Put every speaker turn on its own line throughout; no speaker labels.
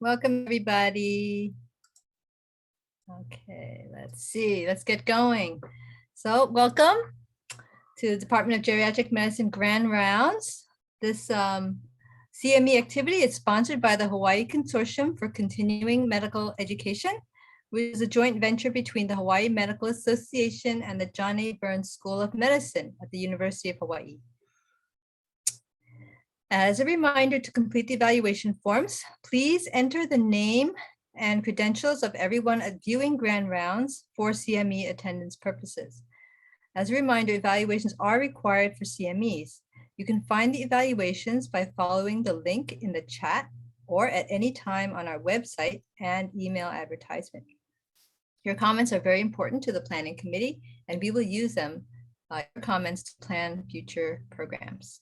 Welcome, everybody. Okay, let's see. Let's get going. So, welcome to the Department of Geriatric Medicine Grand Rounds. This CME activity is sponsored by the Hawaii Consortium for Continuing Medical Education, which is a joint venture between the Hawaii Medical Association and the John A. Burns School of Medicine at the University of Hawaii. As a reminder to complete the evaluation forms, please enter the name and credentials of everyone viewing Grand Rounds for CME attendance purposes. As a reminder, evaluations are required for CMEs. You can find the evaluations by following the link in the chat or at any time on our website and email advertisement. Your comments are very important to the planning committee, and we will use them, your comments, to plan future programs.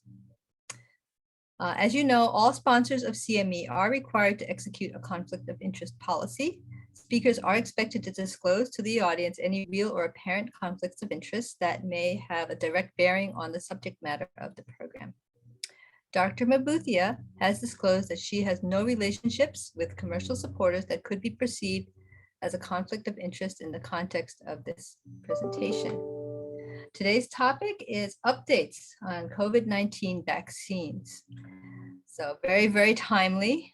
As you know, all sponsors of CME are required to execute a conflict of interest policy. Speakers are expected to disclose to the audience any real or apparent conflicts of interest that may have a direct bearing on the subject matter of the program. Dr. Mbuthia has disclosed that she has no relationships with commercial supporters that could be perceived as a conflict of interest in the context of this presentation. Today's topic is updates on COVID-19 vaccines. So very, very timely.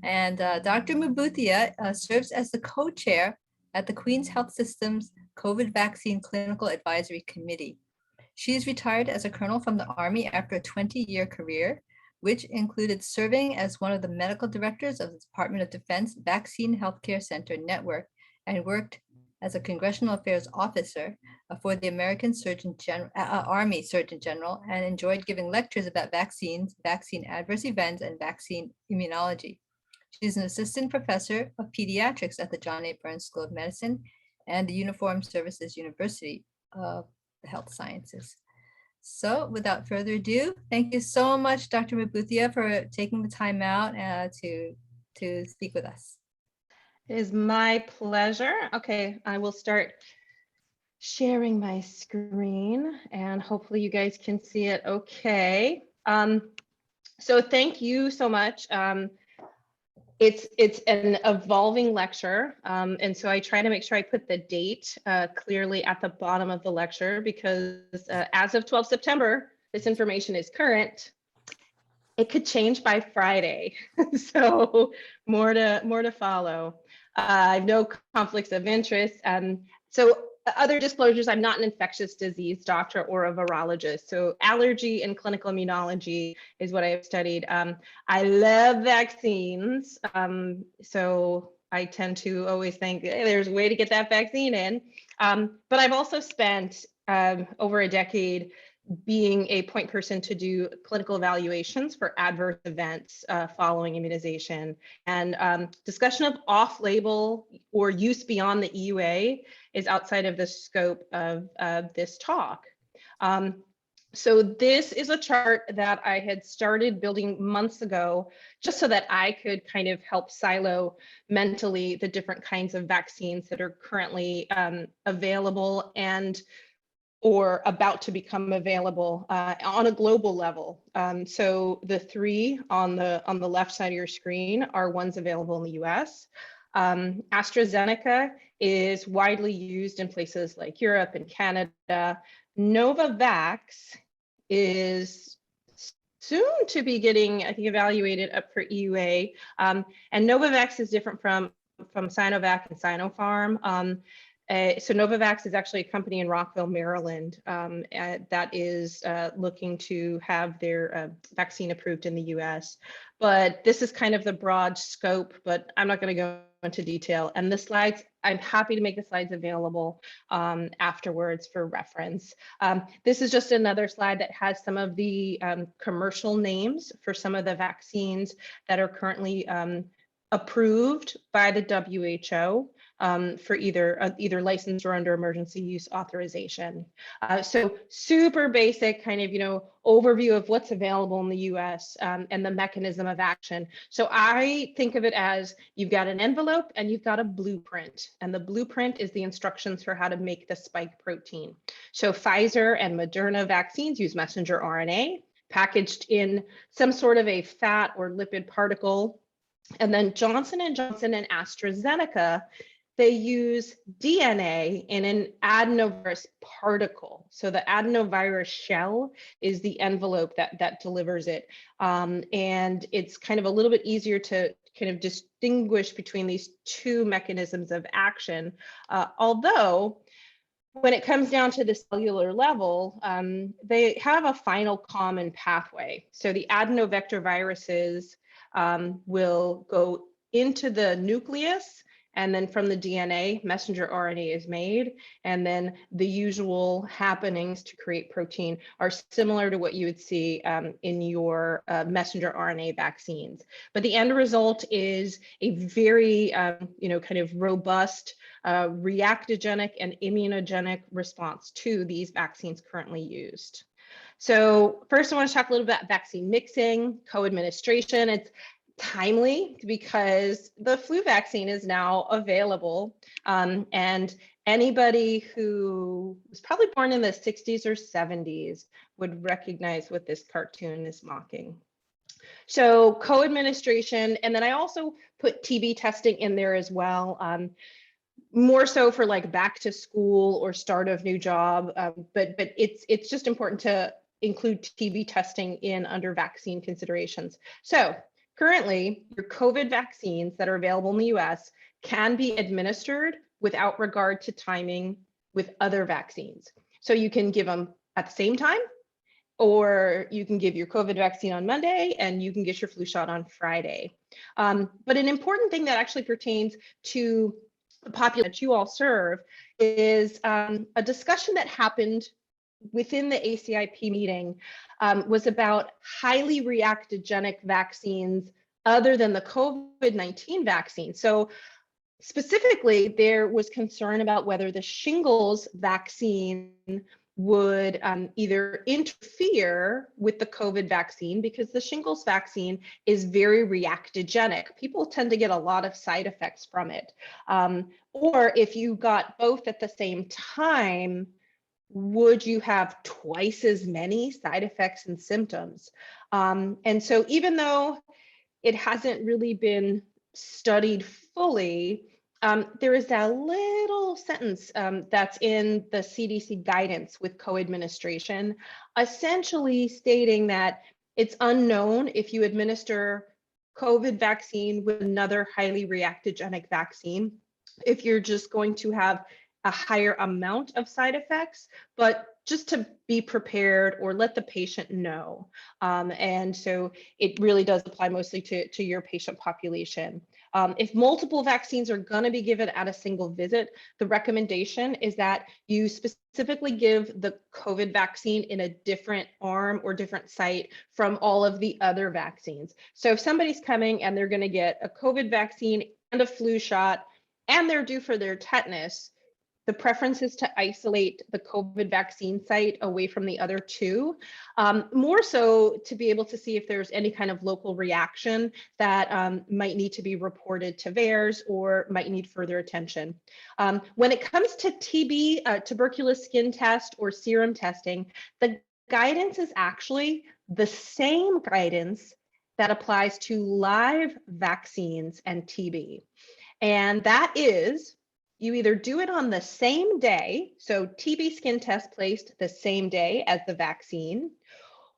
And Dr. Mbuthia serves as the co-chair at the Queen's Health System's COVID Vaccine Clinical Advisory Committee. She is retired as a colonel from the Army after a 20-year career, which included serving as one of the medical directors of the Department of Defense Vaccine Healthcare Center Network and worked as a congressional affairs officer for the American Army Surgeon General, and enjoyed giving lectures about vaccines, vaccine adverse events, and vaccine immunology. She's an assistant professor of pediatrics at the John A. Burns School of Medicine and the Uniformed Services University of the Health Sciences. So without further ado, thank you so much, Dr. Mbuthia, for taking the time out to speak with us.
It is my pleasure. Okay, I will start sharing my screen and hopefully you guys can see it okay. So thank you so much. It's an evolving lecture, and so I try to make sure I put the date clearly at the bottom of the lecture because as of 12 September, this information is current. It could change by Friday, so more to follow. I have no conflicts of interest. So other disclosures, I'm not an infectious disease doctor or a virologist. So allergy and clinical immunology is what I've studied. I love vaccines. So I tend to always think, hey, there's a way to get that vaccine in. But I've also spent over a decade being a point person to do clinical evaluations for adverse events following immunization. And discussion of off-label or use beyond the EUA is outside of the scope of this talk. So this is a chart that I had started building months ago, just so that I could kind of help silo mentally the different kinds of vaccines that are currently available and or about to become available on a global level. So the three on the left side of your screen are ones available in the US. AstraZeneca is widely used in places like Europe and Canada. Novavax is soon to be getting, I think, evaluated up for EUA. And Novavax is different from Sinovac and Sinopharm. So Novavax is actually a company in Rockville, Maryland, that is looking to have their vaccine approved in the US. But this is kind of the broad scope, but I'm not going to go into detail. And the slides, I'm happy to make the slides available afterwards for reference. This is just another slide that has some of the commercial names for some of the vaccines that are currently approved by the WHO. For either licensed or under emergency use authorization. So super basic kind of, overview of what's available in the US and the mechanism of action. So I think of it as you've got an envelope and you've got a blueprint, and the blueprint is the instructions for how to make the spike protein. So Pfizer and Moderna vaccines use messenger RNA packaged in some sort of a fat or lipid particle And then Johnson & Johnson and AstraZeneca, they use DNA in an adenovirus particle. So the adenovirus shell is the envelope that delivers it. And it's kind of a little bit easier to kind of distinguish between these two mechanisms of action. Although when it comes down to the cellular level, they have a final common pathway. So the adenovector viruses will go into the nucleus, and then from the DNA, messenger RNA is made, and then the usual happenings to create protein are similar to what you would see in your messenger RNA vaccines. But the end result is a very, kind of robust reactogenic and immunogenic response to these vaccines currently used. So first I want to talk a little bit about vaccine mixing, co-administration. It's timely because the flu vaccine is now available, and anybody who was probably born in the 60s or 70s would recognize what this cartoon is mocking. So co-administration, and then I also put TB testing in there as well, more so for like back to school or start of new job, but it's just important to include TB testing in under vaccine considerations. So currently, your COVID vaccines that are available in the US can be administered without regard to timing with other vaccines. So you can give them at the same time, or you can give your COVID vaccine on Monday and you can get your flu shot on Friday. But an important thing that actually pertains to the population that you all serve is a discussion that happened within the ACIP meeting was about highly reactogenic vaccines other than the COVID-19 vaccine. So specifically, there was concern about whether the shingles vaccine would either interfere with the COVID vaccine, because the shingles vaccine is very reactogenic. People tend to get a lot of side effects from it. Or if you got both at the same time, would you have twice as many side effects and symptoms? And so even though it hasn't really been studied fully, there is a little sentence that's in the CDC guidance with co-administration, essentially stating that it's unknown if you administer COVID vaccine with another highly reactogenic vaccine, if you're just going to have a higher amount of side effects, but just to be prepared or let the patient know. And so it really does apply mostly to your patient population. If multiple vaccines are going to be given at a single visit, the recommendation is that you specifically give the COVID vaccine in a different arm or different site from all of the other vaccines. So if somebody's coming and they're going to get a COVID vaccine and a flu shot, and they're due for their tetanus, the preference is to isolate the COVID vaccine site away from the other two, more so to be able to see if there's any kind of local reaction that might need to be reported to VAERS or might need further attention. When it comes to TB, tuberculous skin test or serum testing, the guidance is actually the same guidance that applies to live vaccines and TB. And that is, you either do it on the same day, so TB skin test placed the same day as the vaccine,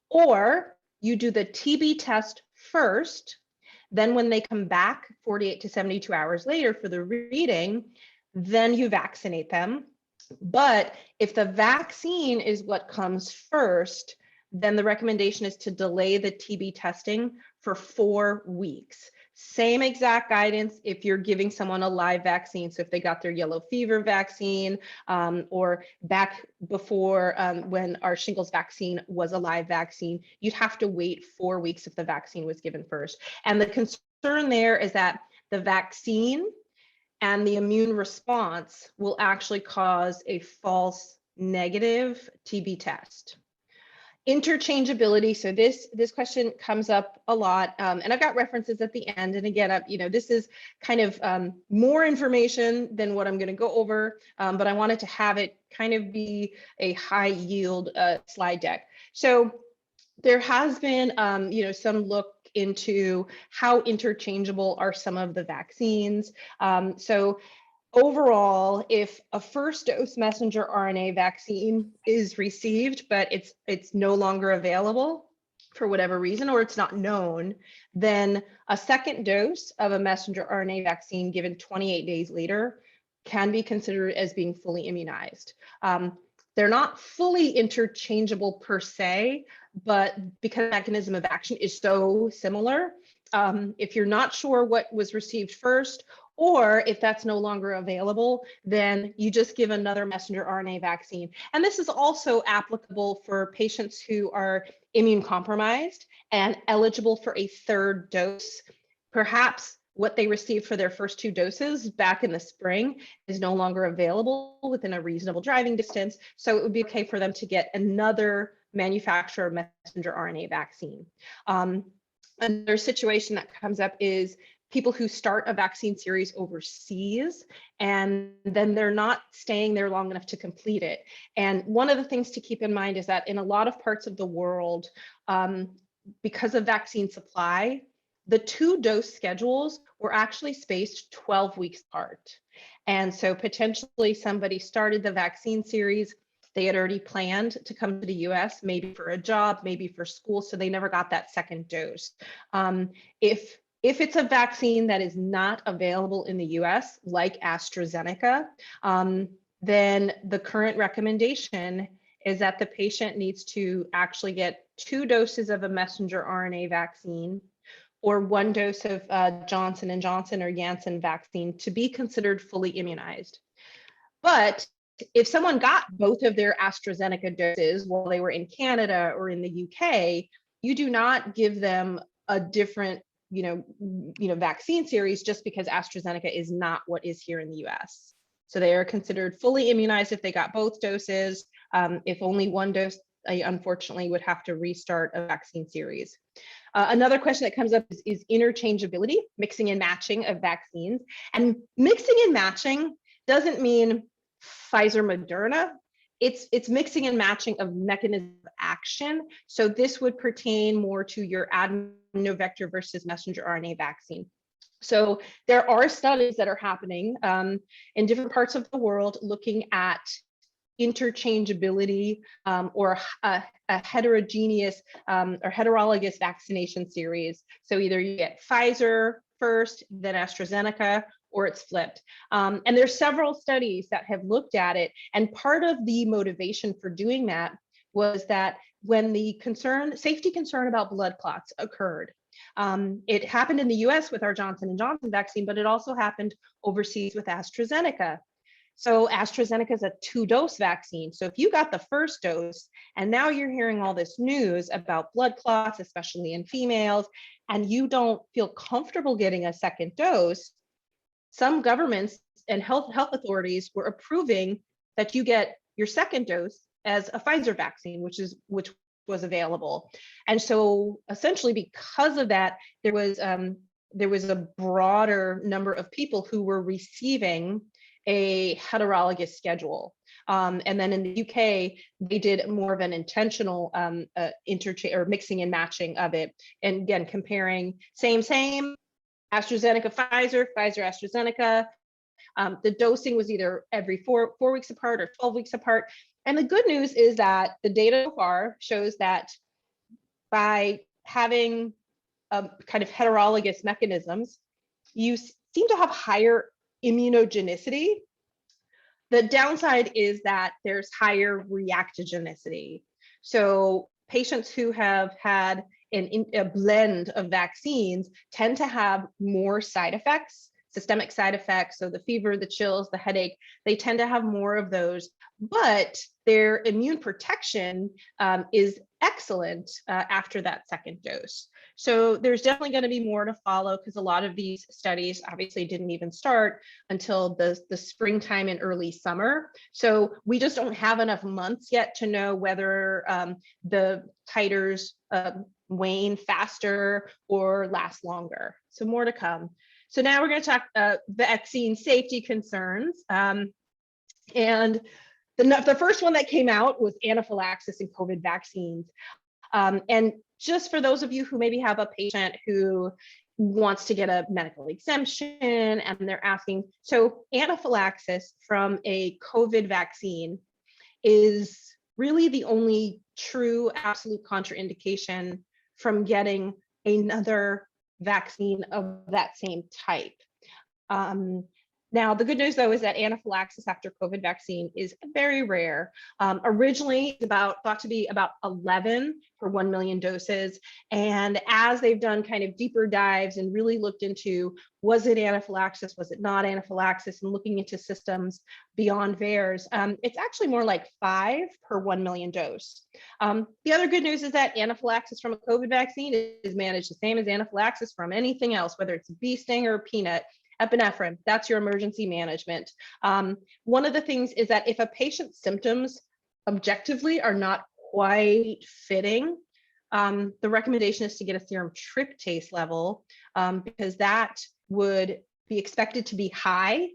or you do the TB test first, then when they come back 48 to 72 hours later for the reading, then you vaccinate them. But if the vaccine is what comes first, then the recommendation is to delay the TB testing for 4 weeks. Same exact guidance if you're giving someone a live vaccine. So if they got their yellow fever vaccine, or back before when our shingles vaccine was a live vaccine, you'd have to wait 4 weeks if the vaccine was given first. And the concern there is that the vaccine and the immune response will actually cause a false negative TB test. Interchangeability. So this question comes up a lot, and I've got references at the end. And again, this is kind of more information than what I'm going to go over, but I wanted to have it kind of be a high yield slide deck. So there has been, some look into how interchangeable are some of the vaccines. So overall, if a first dose messenger RNA vaccine is received, but it's no longer available for whatever reason, or it's not known, then a second dose of a messenger RNA vaccine given 28 days later can be considered as being fully immunized. They're not fully interchangeable per se, but because the mechanism of action is so similar, if you're not sure what was received first, or if that's no longer available, then you just give another messenger RNA vaccine. And this is also applicable for patients who are immune compromised and eligible for a third dose. Perhaps what they received for their first 2 doses back in the spring is no longer available within a reasonable driving distance. So it would be okay for them to get another manufacturer messenger RNA vaccine. Another situation that comes up is people who start a vaccine series overseas and then they're not staying there long enough to complete it. And one of the things to keep in mind is that in a lot of parts of the world, because of vaccine supply, the 2 dose schedules were actually spaced 12 weeks apart. And so potentially somebody started the vaccine series, they had already planned to come to the US, maybe for a job, maybe for school, so they never got that second dose. If it's a vaccine that is not available in the US, like AstraZeneca, then the current recommendation is that the patient needs to actually get 2 doses of a messenger RNA vaccine or 1 dose of Johnson & Johnson or Janssen vaccine to be considered fully immunized. But if someone got both of their AstraZeneca doses while they were in Canada or in the UK, you do not give them a different vaccine series just because AstraZeneca is not what is here in the US. So they are considered fully immunized if they got both doses. If only 1 dose, I unfortunately would have to restart a vaccine series. Another question that comes up is interchangeability, mixing and matching of vaccines. And mixing and matching doesn't mean Pfizer, Moderna. It's mixing and matching of mechanism of action. So this would pertain more to your adenovector versus messenger RNA vaccine. So there are studies that are happening in different parts of the world looking at interchangeability or a heterogeneous or heterologous vaccination series. So either you get Pfizer first, then AstraZeneca, or it's flipped. And there's several studies that have looked at it. And part of the motivation for doing that was that when the safety concern about blood clots occurred, it happened in the US with our Johnson & Johnson vaccine, but it also happened overseas with AstraZeneca. So AstraZeneca is a 2-dose vaccine. So if you got the first dose and now you're hearing all this news about blood clots, especially in females, and you don't feel comfortable getting a second dose, some governments and health authorities were approving that you get your second dose as a Pfizer vaccine, which was available. And so essentially because of that, there was a broader number of people who were receiving a heterologous schedule. And then in the UK, they did more of an intentional interchange or mixing and matching of it. And again, comparing same, AstraZeneca, Pfizer, AstraZeneca. The dosing was either every four weeks apart or 12 weeks apart. And the good news is that the data so far shows that by having kind of heterologous mechanisms, you seem to have higher immunogenicity. The downside is that there's higher reactogenicity. So patients who have had a blend of vaccines tend to have more side effects, systemic side effects. So the fever, the chills, the headache, they tend to have more of those, but their immune protection is excellent after that second dose. So there's definitely going to be more to follow because a lot of these studies obviously didn't even start until the springtime and early summer. So we just don't have enough months yet to know whether the titers wane faster or last longer. So more to come. So now we're going to talk vaccine safety concerns. And the first one that came out was anaphylaxis in COVID vaccines. And just for those of you who maybe have a patient who wants to get a medical exemption and they're asking, so anaphylaxis from a COVID vaccine is really the only true absolute contraindication from getting another vaccine of that same type. Now, the good news, though, is that anaphylaxis after COVID vaccine is very rare. Originally, it's thought to be about 11 per 1 million doses. And as they've done kind of deeper dives and really looked into, was it anaphylaxis, was it not anaphylaxis, and looking into systems beyond VAERS, it's actually more like 5 per 1 million dose. The other good news is that anaphylaxis from a COVID vaccine is managed the same as anaphylaxis from anything else, whether it's a bee sting or a peanut. Epinephrine, that's your emergency management. One of the things is that if a patient's symptoms objectively are not quite fitting, the recommendation is to get a serum tryptase level, because that would be expected to be high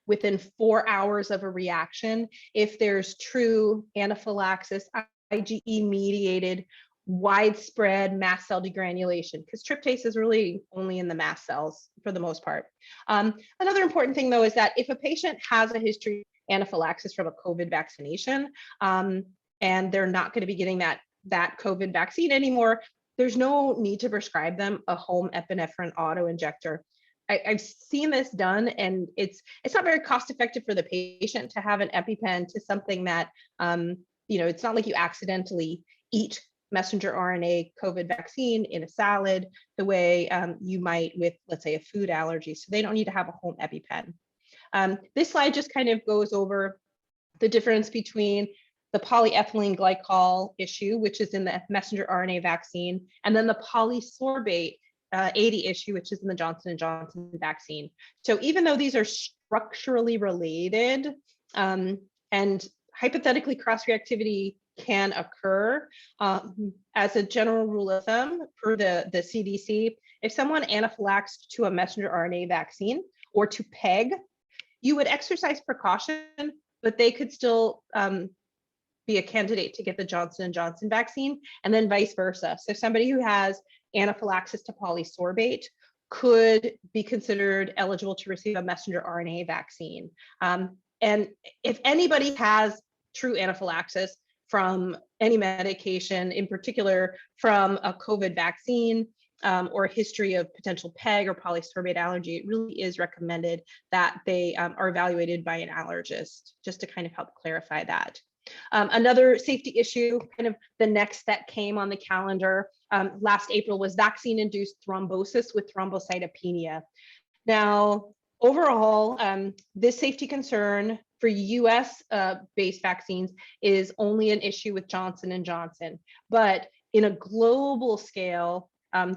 within 4 hours of a reaction if there's true anaphylaxis, IgE mediated widespread mast cell degranulation, because tryptase is really only in the mast cells for the most part. Another important thing, though, is that if a patient has a history of anaphylaxis from a COVID vaccination, and they're not going to be getting that COVID vaccine anymore, there's no need to prescribe them a home epinephrine auto injector. I've seen this done, and it's not very cost effective for the patient to have an EpiPen to something that, it's not like you accidentally eat messenger RNA COVID vaccine in a salad the way you might with, let's say, a food allergy. So they don't need to have a home EpiPen. This slide just kind of goes over the difference between the polyethylene glycol issue, which is in the messenger RNA vaccine, and then the polysorbate 80 issue, which is in the Johnson & Johnson vaccine. So even though these are structurally related, and hypothetically cross-reactivity can occur, as a general rule of thumb per the CDC, if someone anaphylaxed to a messenger RNA vaccine or to PEG, you would exercise precaution, but they could still be a candidate to get the Johnson & Johnson vaccine, and then vice versa. So somebody who has anaphylaxis to polysorbate could be considered eligible to receive a messenger RNA vaccine. And if anybody has true anaphylaxis from any medication, in particular from a COVID vaccine, or a history of potential PEG or polysorbate allergy, it really is recommended that they are evaluated by an allergist, just to kind of help clarify that. Another safety issue, kind of the next that came on the calendar last April, was vaccine-induced thrombosis with thrombocytopenia. Now, overall, this safety concern for US based vaccines is only an issue with Johnson & Johnson, but in a global scale,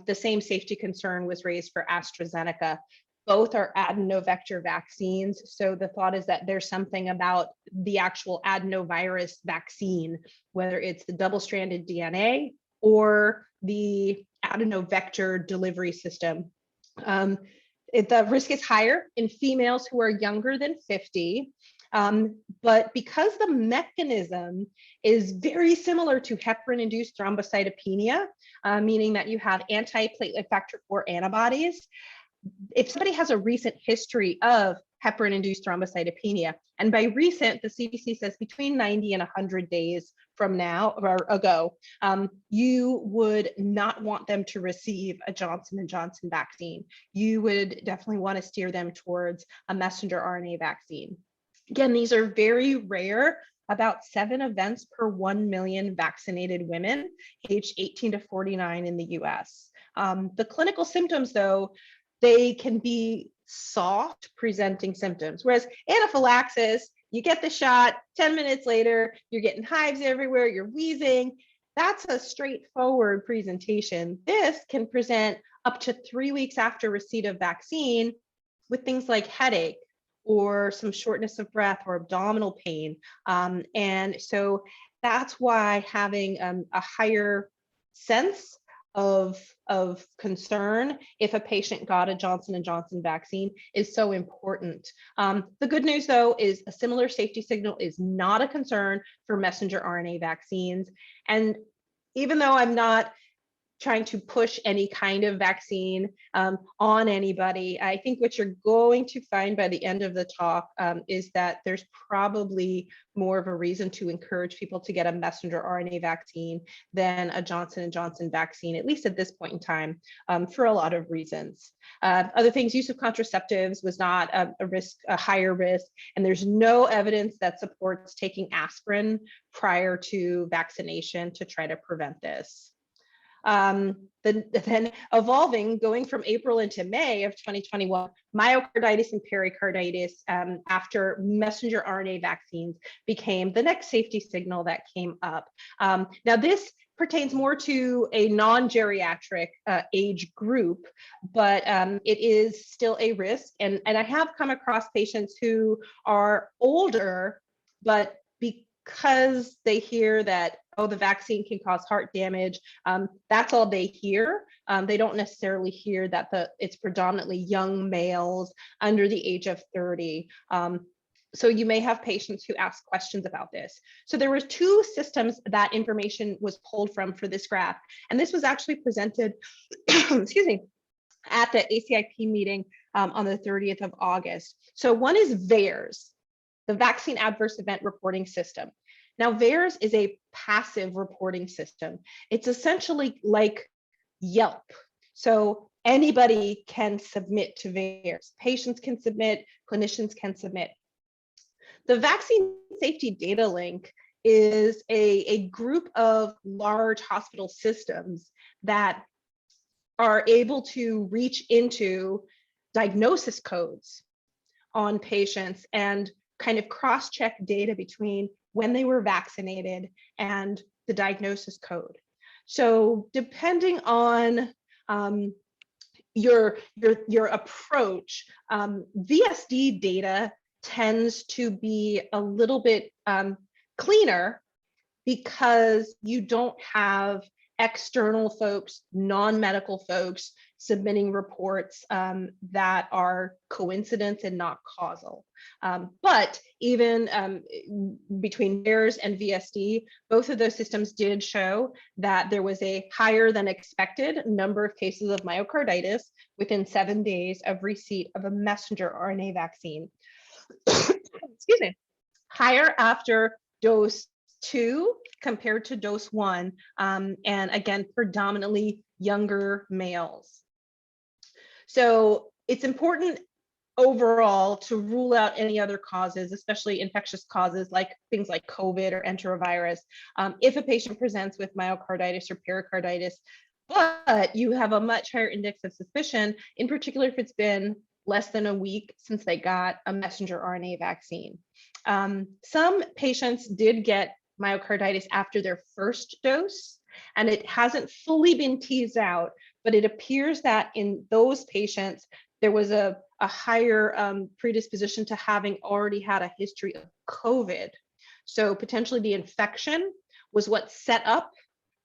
the same safety concern was raised for AstraZeneca. Both are adenovector vaccines. So the thought is that there's something about the actual adenovirus vaccine, whether it's the double-stranded DNA or the adenovector delivery system. The risk is higher in females who are younger than 50, but because the mechanism is very similar to heparin-induced thrombocytopenia, meaning that you have anti-platelet factor 4 antibodies, if somebody has a recent history of heparin-induced thrombocytopenia, and by recent, the CDC says between 90 and 100 days from now or ago, you would not want them to receive a Johnson & Johnson vaccine. You would definitely want to steer them towards a messenger RNA vaccine. Again, these are very rare, about 7 events per 1 million vaccinated women aged 18 to 49 in the US. The clinical symptoms, though, they can be soft presenting symptoms, whereas anaphylaxis, you get the shot, 10 minutes later, you're getting hives everywhere, you're wheezing. That's a straightforward presentation. This can present up to 3 weeks after receipt of vaccine with things like headache or some shortness of breath or abdominal pain. And so that's why having a higher sense of concern if a patient got a Johnson & Johnson vaccine is so important. The good news, though, is a similar safety signal is not a concern for messenger RNA vaccines. And even though I'm not trying to push any kind of vaccine on anybody. I think what you're going to find by the end of the talk is that there's probably more of a reason to encourage people to get a messenger RNA vaccine than a Johnson & Johnson vaccine, at least at this point in time, for a lot of reasons. Other things, use of contraceptives was not a higher risk, and there's no evidence that supports taking aspirin prior to vaccination to try to prevent this. Then evolving, going from April into May of 2021, myocarditis and pericarditis after messenger RNA vaccines became the next safety signal that came up. Now this pertains more to a non-geriatric age group, but it is still a risk. And I have come across patients who are older, but because they hear that, oh, the vaccine can cause heart damage, that's all they hear. They don't necessarily hear that it's predominantly young males under the age of 30. So you may have patients who ask questions about this. So there were two systems that information was pulled from for this graph. And this was actually presented, excuse me, at the ACIP meeting on the 30th of August. So one is VAERS, the Vaccine Adverse Event Reporting System. Now, VAERS is a passive reporting system. It's essentially like Yelp. So anybody can submit to VAERS. Patients can submit, clinicians can submit. The Vaccine Safety Data Link is a group of large hospital systems that are able to reach into diagnosis codes on patients and kind of cross-check data between when they were vaccinated and the diagnosis code. So depending on your approach, VSD data tends to be a little bit cleaner because you don't have external folks, non-medical folks submitting reports that are coincidence and not causal. But even between VAERS and VSD, both of those systems did show that there was a higher than expected number of cases of myocarditis within 7 days of receipt of a messenger RNA vaccine. Excuse me, higher after dose 2 compared to dose 1, and again, predominantly younger males. So it's important overall to rule out any other causes, especially infectious causes like things like COVID or enterovirus, if a patient presents with myocarditis or pericarditis, but you have a much higher index of suspicion, in particular if it's been less than a week since they got a messenger RNA vaccine. Some patients did get myocarditis after their first dose, and it hasn't fully been teased out, but it appears that in those patients, there was a higher predisposition to having already had a history of COVID. So potentially the infection was what set up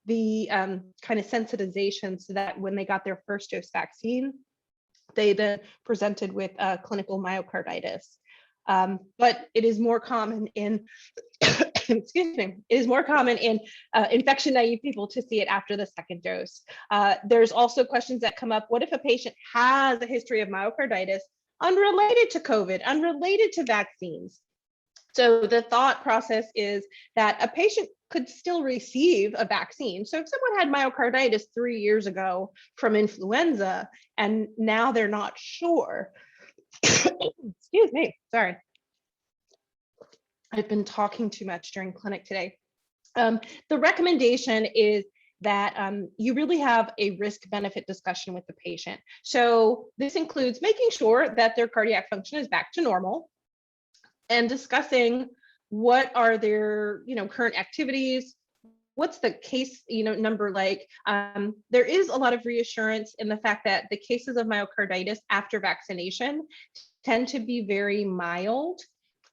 the kind of sensitization so that when they got their first dose vaccine, they then presented with clinical myocarditis. But it is more common in, excuse me, it is more common in infection naive people to see it after the second dose. There's also questions that come up. What if a patient has a history of myocarditis unrelated to COVID, unrelated to vaccines? So the thought process is that a patient could still receive a vaccine. So if someone had myocarditis 3 years ago from influenza, and now they're not sure, excuse me, sorry. I've been talking too much during clinic today. The recommendation is that you really have a risk-benefit discussion with the patient. So this includes making sure that their cardiac function is back to normal and discussing what are their current activities, what's the case number like. There is a lot of reassurance in the fact that the cases of myocarditis after vaccination tend to be very mild,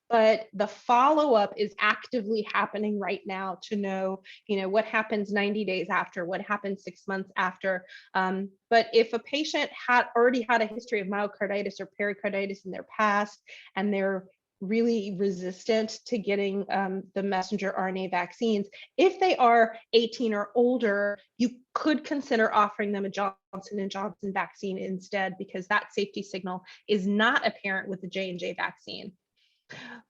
but the follow-up is actively happening right now to know, what happens 90 days after, what happens 6 months after. But if a patient had already had a history of myocarditis or pericarditis in their past, and they're really resistant to getting the messenger RNA vaccines. If they are 18 or older, you could consider offering them a Johnson & Johnson vaccine instead, because that safety signal is not apparent with the J&J vaccine.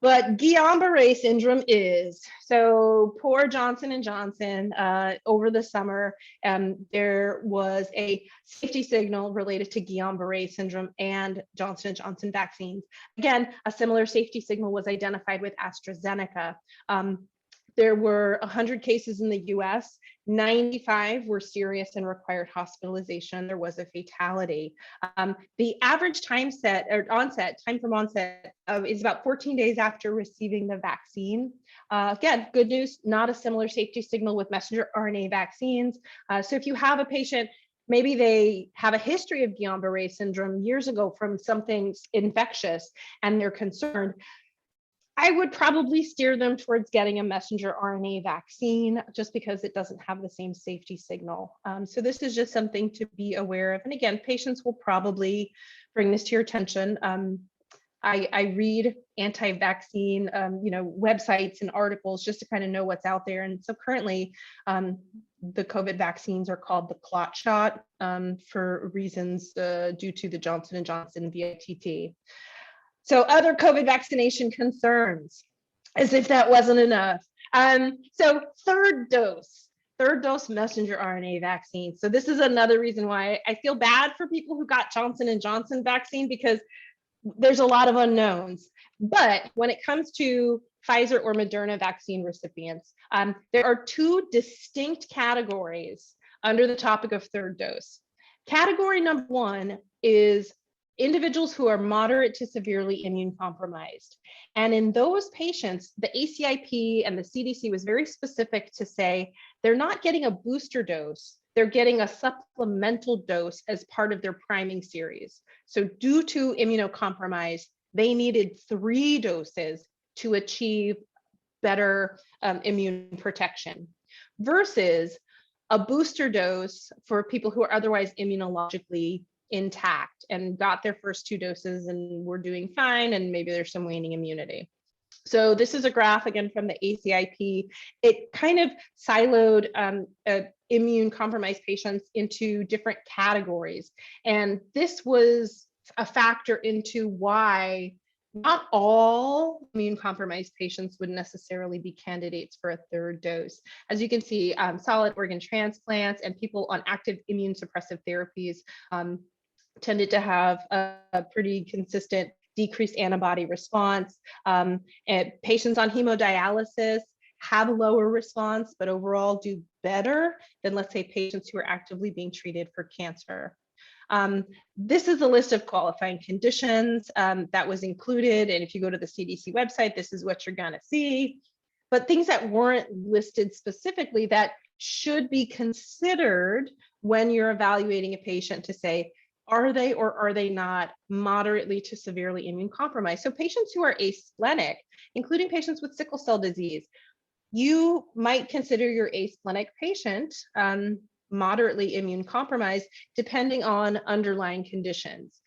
But Guillain-Barré syndrome is. So poor Johnson & Johnson, over the summer, there was a safety signal related to Guillain-Barré syndrome and Johnson & Johnson vaccines. Again, a similar safety signal was identified with AstraZeneca. There were 100 cases in the US, 95 were serious and required hospitalization. There was a fatality. The average time from onset is about 14 days after receiving the vaccine. Again, good news, not a similar safety signal with messenger RNA vaccines. So if you have a patient, maybe they have a history of Guillain-Barré syndrome years ago from something infectious and they're concerned, I would probably steer them towards getting a messenger RNA vaccine, just because it doesn't have the same safety signal. So this is just something to be aware of. And again, patients will probably bring this to your attention. I read anti-vaccine websites and articles just to kind of know what's out there. And so currently, the COVID vaccines are called the clot shot for reasons due to the Johnson & Johnson VITT. So other COVID vaccination concerns, as if that wasn't enough. So third dose messenger RNA vaccine. So this is another reason why I feel bad for people who got Johnson & Johnson vaccine, because there's a lot of unknowns. But when it comes to Pfizer or Moderna vaccine recipients, there are two distinct categories under the topic of third dose. Category number one is individuals who are moderate to severely immune compromised. And in those patients, the ACIP and the CDC was very specific to say they're not getting a booster dose, they're getting a supplemental dose as part of their priming series. So due to immunocompromise, they needed 3 doses to achieve better immune protection, versus a booster dose for people who are otherwise immunologically intact and got their first 2 doses and were doing fine, and maybe there's some waning immunity. So this is a graph again from the ACIP. It kind of siloed immune compromised patients into different categories. And this was a factor into why not all immune compromised patients would necessarily be candidates for a third dose. As you can see, solid organ transplants and people on active immune suppressive therapies tended to have a pretty consistent decreased antibody response. And patients on hemodialysis have a lower response, but overall do better than, let's say, patients who are actively being treated for cancer. This is a list of qualifying conditions that was included. And if you go to the CDC website, this is what you're gonna see. But things that weren't listed specifically that should be considered when you're evaluating a patient to say, are they or are they not moderately to severely immune compromised? So patients who are asplenic, including patients with sickle cell disease, you might consider your asplenic patient moderately immune compromised, depending on underlying conditions.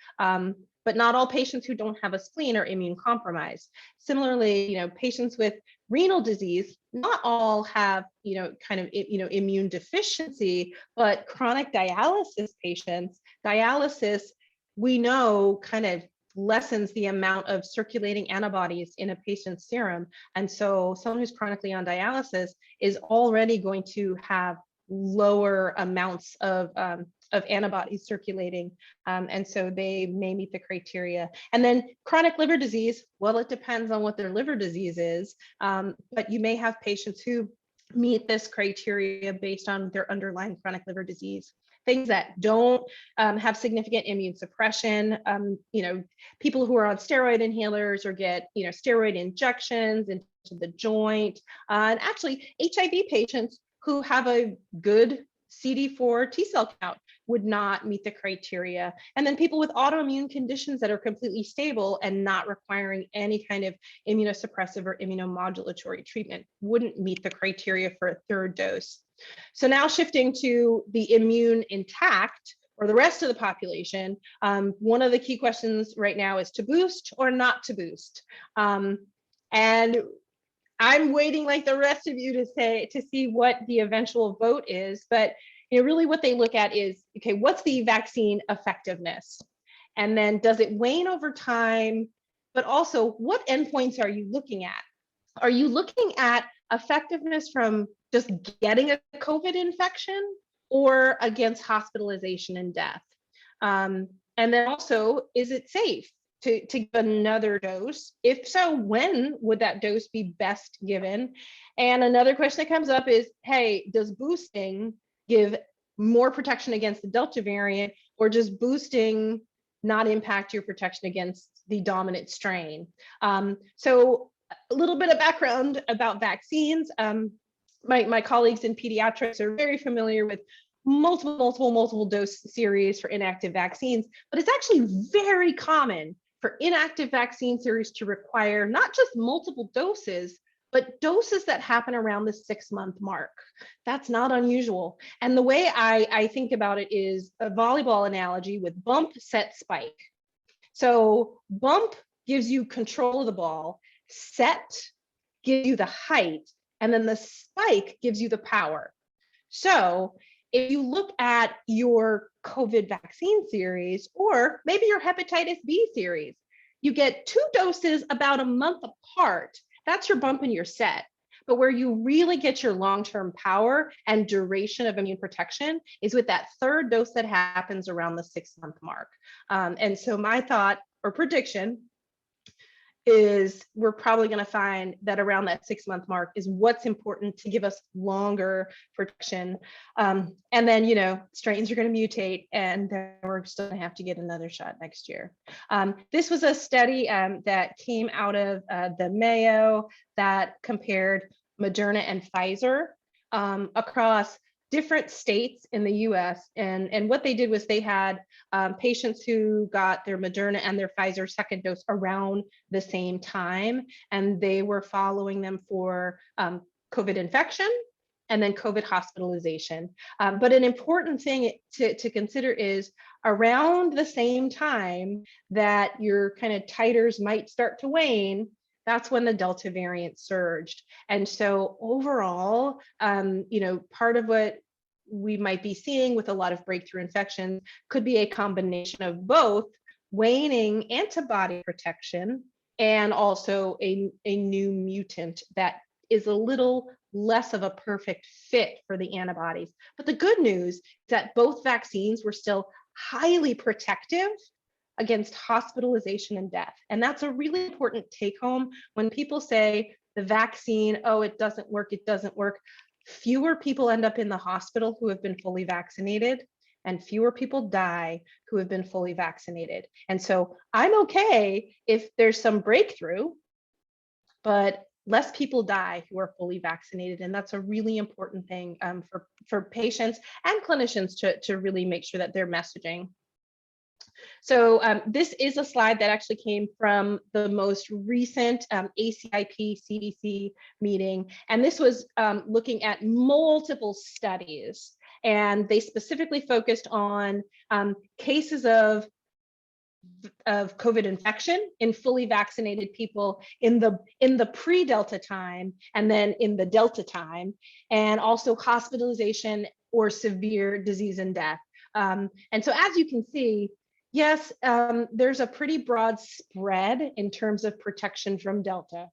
But not all patients who don't have a spleen are immune compromised. Similarly, patients with renal disease, not all have, immune deficiency, but chronic dialysis patients, dialysis, we know, kind of lessens the amount of circulating antibodies in a patient's serum. And so someone who's chronically on dialysis is already going to have lower amounts of antibodies circulating. And so they may meet the criteria. And then chronic liver disease, well, it depends on what their liver disease is, but you may have patients who meet this criteria based on their underlying chronic liver disease. Things that don't have significant immune suppression, people who are on steroid inhalers or get, steroid injections into the joint, and actually HIV patients who have a good CD4 T cell count would not meet the criteria. And then people with autoimmune conditions that are completely stable and not requiring any kind of immunosuppressive or immunomodulatory treatment wouldn't meet the criteria for a third dose. So now shifting to the immune intact or the rest of the population, one of the key questions right now is to boost or not to boost. And I'm waiting like the rest of you to see what the eventual vote is, but really what they look at is, okay, what's the vaccine effectiveness? And then does it wane over time? But also, what endpoints are you looking at? Are you looking at effectiveness from just getting a COVID infection or against hospitalization and death? And then also, is it safe to give another dose? If so, when would that dose be best given? And another question that comes up is, hey, does boosting give more protection against the Delta variant, or does boosting not impact your protection against the dominant strain? So a little bit of background about vaccines. My colleagues in pediatrics are very familiar with multiple dose series for inactive vaccines, but it's actually very common for inactive vaccine series to require not just multiple doses, but doses that happen around the 6-month mark. That's not unusual. And the way I think about it is a volleyball analogy with bump, set, spike. So bump gives you control of the ball, set gives you the height, and then the spike gives you the power. So if you look at your COVID vaccine series, or maybe your hepatitis B series, you get 2 doses about a month apart. That's your bump and your set. But where you really get your long-term power and duration of immune protection is with that 3rd dose that happens around the 6-month mark. And so my thought or prediction is we're probably going to find that around that 6-month mark is what's important to give us longer protection. And then, strains are going to mutate, and then we're still going to have to get another shot next year. This was a study that came out of the Mayo that compared Moderna and Pfizer across different states in the US. And what they did was they had patients who got their Moderna and their Pfizer 2nd dose around the same time. And they were following them for COVID infection and then COVID hospitalization. But an important thing to consider is around the same time that your kind of titers might start to wane, that's when the Delta variant surged. And so overall, part of what we might be seeing with a lot of breakthrough infections could be a combination of both waning antibody protection and also a new mutant that is a little less of a perfect fit for the antibodies. But the good news is that both vaccines were still highly protective against hospitalization and death. And that's a really important take home when people say the vaccine, oh, it doesn't work, it doesn't work. Fewer people end up in the hospital who have been fully vaccinated, and fewer people die who have been fully vaccinated. And so I'm okay if there's some breakthrough, but less people die who are fully vaccinated. And that's a really important thing for patients and clinicians to really make sure that they're messaging. So this is a slide that actually came from the most recent ACIP CDC meeting. And this was looking at multiple studies. And they specifically focused on cases of COVID infection in fully vaccinated people in the pre-Delta time and then in the Delta time, and also hospitalization or severe disease and death. And so as you can see, yes, there's a pretty broad spread in terms of protection from Delta,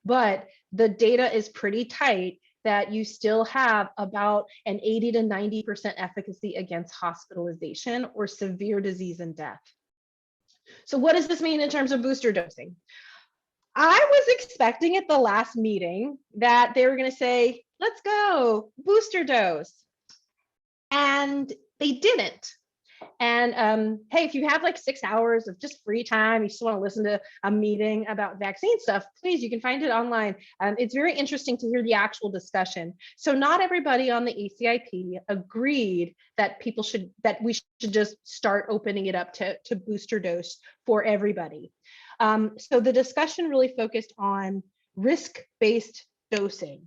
but the data is pretty tight that you still have about an 80 to 90% efficacy against hospitalization or severe disease and death. So what does this mean in terms of booster dosing? I was expecting at the last meeting that they were going to say, let's go, booster dose. And they didn't. And hey, if you have like 6 hours of just free time, you just want to listen to a meeting about vaccine stuff, please, you can find it online. It's very interesting to hear the actual discussion. So not everybody on the ACIP agreed that we should just start opening it up to booster dose for everybody. So the discussion really focused on risk-based dosing.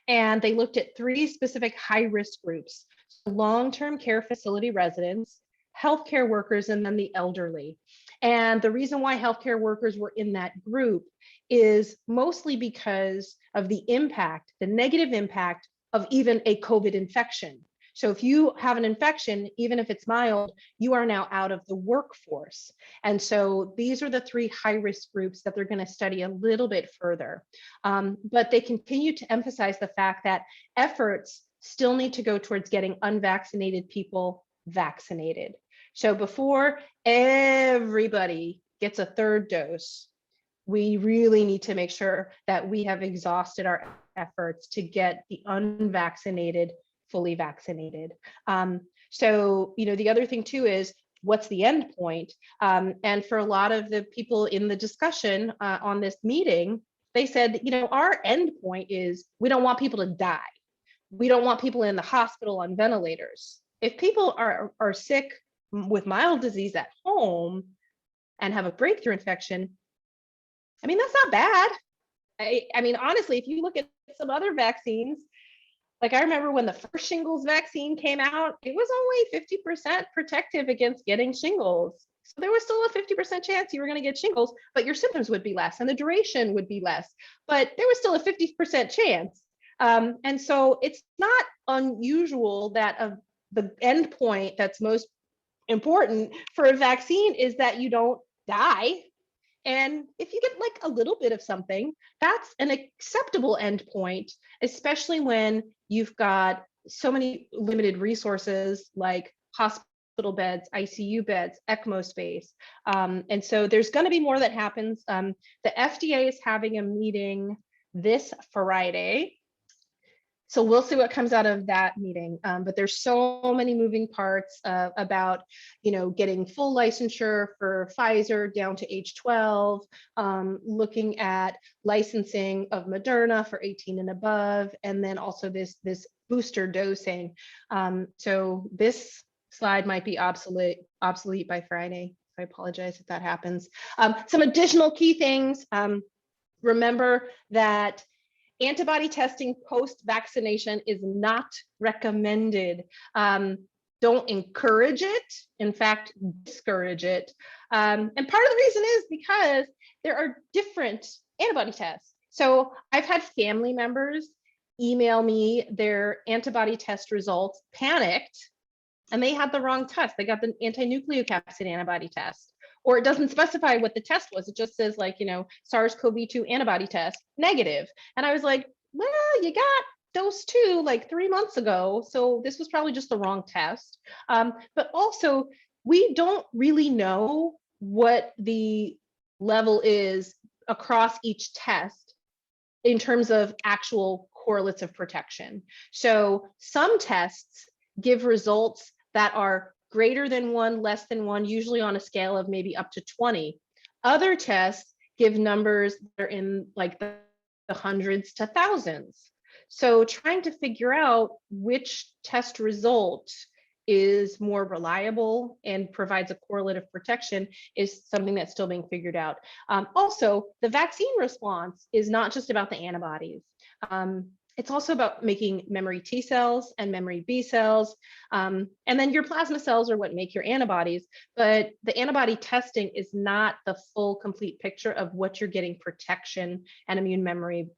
And they looked at 3 specific high-risk groups: long-term care facility residents, healthcare workers, and then the elderly. And the reason why healthcare workers were in that group is mostly because of the impact, the negative impact of even a COVID infection. So if you have an infection, even if it's mild, you are now out of the workforce. And so these are the 3 high-risk groups that they're going to study a little bit further. But they continue to emphasize the fact that efforts still need to go towards getting unvaccinated people vaccinated. So before everybody gets a 3rd dose, we really need to make sure that we have exhausted our efforts to get the unvaccinated fully vaccinated. So, the other thing too is, what's the end point? And for a lot of the people in the discussion on this meeting, they said, our end point is we don't want people to die. We don't want people in the hospital on ventilators. If people are sick with mild disease at home and have a breakthrough infection, that's not bad. I mean, honestly, if you look at some other vaccines, like I remember when the first shingles vaccine came out, it was only 50% protective against getting shingles. So there was still a 50% chance you were going to get shingles, but your symptoms would be less and the duration would be less, but there was still a 50% chance. And so it's not unusual that the endpoint that's most important for a vaccine is that you don't die. And if you get like a little bit of something, that's an acceptable endpoint, especially when you've got so many limited resources like hospital beds, ICU beds, ECMO space. And so there's going to be more that happens. The FDA is having a meeting this Friday. So we'll see what comes out of that meeting. But there's so many moving parts about, getting full licensure for Pfizer down to age 12, looking at licensing of Moderna for 18 and above, and then also this booster dosing. So this slide might be obsolete by Friday. I apologize if that happens. Some additional key things. Remember that antibody testing post-vaccination is not recommended. Don't encourage it. In fact, discourage it. And part of the reason is because there are different antibody tests. So I've had family members email me their antibody test results, panicked, and they had the wrong test. They got the anti-nucleocapsid antibody test. Or it doesn't specify what the test was. It just says SARS-CoV-2 antibody test, negative. And I was like, well, you got those 2 like 3 months ago. So this was probably just the wrong test. But also, we don't really know what the level is across each test in terms of actual correlates of protection. So some tests give results that are greater than 1, less than 1, usually on a scale of maybe up to 20. Other tests give numbers that are in like the hundreds to thousands. So trying to figure out which test result is more reliable and provides a correlate of protection is something that's still being figured out. Also, the vaccine response is not just about the antibodies. It's also about making memory T cells and memory B cells. And then your plasma cells are what make your antibodies. But the antibody testing is not the full, complete picture of what you're getting protection and immune memory,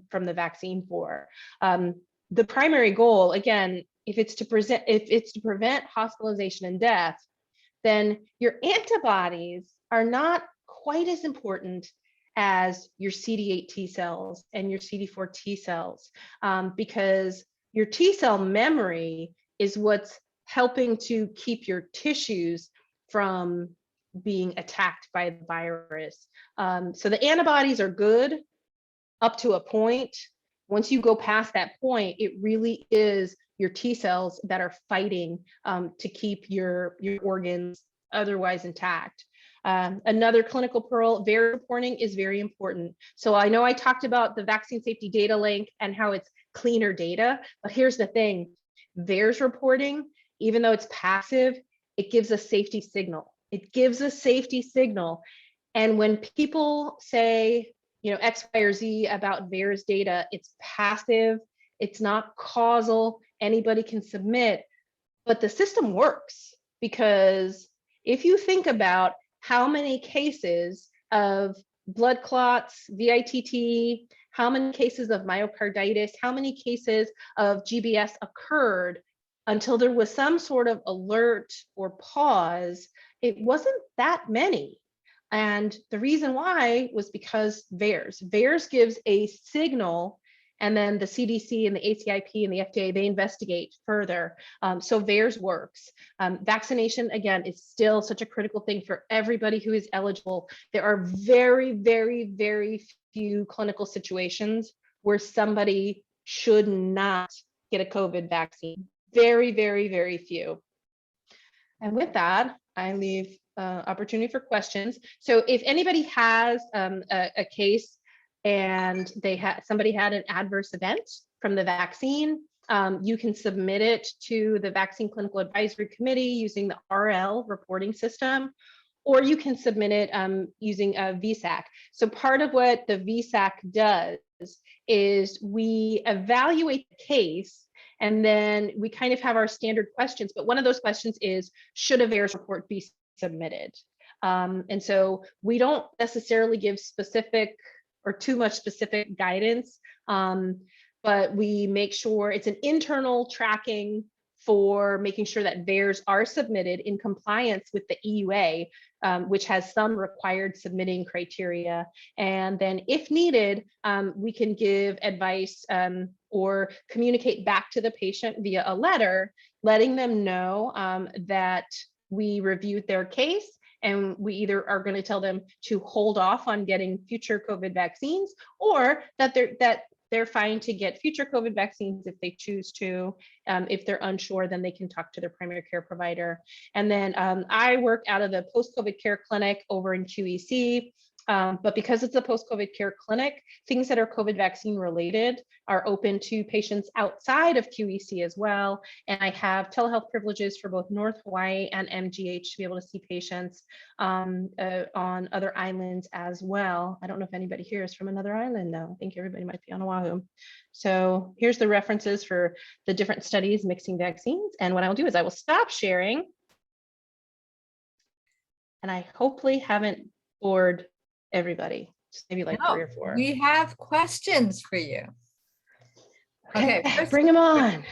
from the vaccine for. The primary goal, again, if it's to prevent hospitalization and death, then your antibodies are not quite as important as your CD8 T cells and your CD4 T cells, because your T cell memory is what's helping to keep your tissues from being attacked by the virus. So the antibodies are good up to a point. Once you go past that point, it really is your T cells that are fighting to keep your organs otherwise intact. Another clinical pearl, VAERS reporting is very important. So I know I talked about the vaccine safety data link and how it's cleaner data, but here's the thing, VAERS reporting, even though it's passive, it gives a safety signal. It gives a safety signal. And when people say, X, Y, or Z about VAERS data, it's passive, it's not causal, anybody can submit, but the system works. because if you think about how many cases of blood clots, VITT, how many cases of myocarditis, how many cases of GBS occurred until there was some sort of alert or pause, it wasn't that many. And the reason why was because VAERS. VAERS gives a signal, and then the CDC and the ACIP and the FDA, they investigate further. So VAERS works. Vaccination, again, is still such a critical thing for everybody who is eligible. There are very, very, very few clinical situations where somebody should not get a COVID vaccine. Very, very, very few. And with that, I leave opportunity for questions. So if anybody has a case and somebody had an adverse event from the vaccine, you can submit it to the Vaccine Clinical Advisory Committee using the RL reporting system, or you can submit it using a VSAC. So part of what the VSAC does is we evaluate the case, and then we kind of have our standard questions, but one of those questions is, should a VAERS report be submitted? And so we don't necessarily give specific or too much specific guidance, but we make sure it's an internal tracking for making sure that VAERS are submitted in compliance with the EUA, which has some required submitting criteria. And then if needed, we can give advice or communicate back to the patient via a letter, letting them know that we reviewed their case, and we either are going to tell them to hold off on getting future COVID vaccines, or that they're fine to get future COVID vaccines if they choose to. If they're unsure, then they can talk to their primary care provider. And then I work out of the post-COVID care clinic over in QEC. But because it's a post-COVID care clinic, things that are COVID vaccine related are open to patients outside of QEC as well. And I have telehealth privileges for both North Hawaii and MGH to be able to see patients on other islands as well. I don't know if anybody here is from another island though. I think everybody might be on Oahu. So here's the references for the different studies mixing vaccines. And what I'll do is I will stop sharing. And I hopefully haven't bored everybody, just maybe like 3 or 4.
We have questions for you. Okay,
bring them on.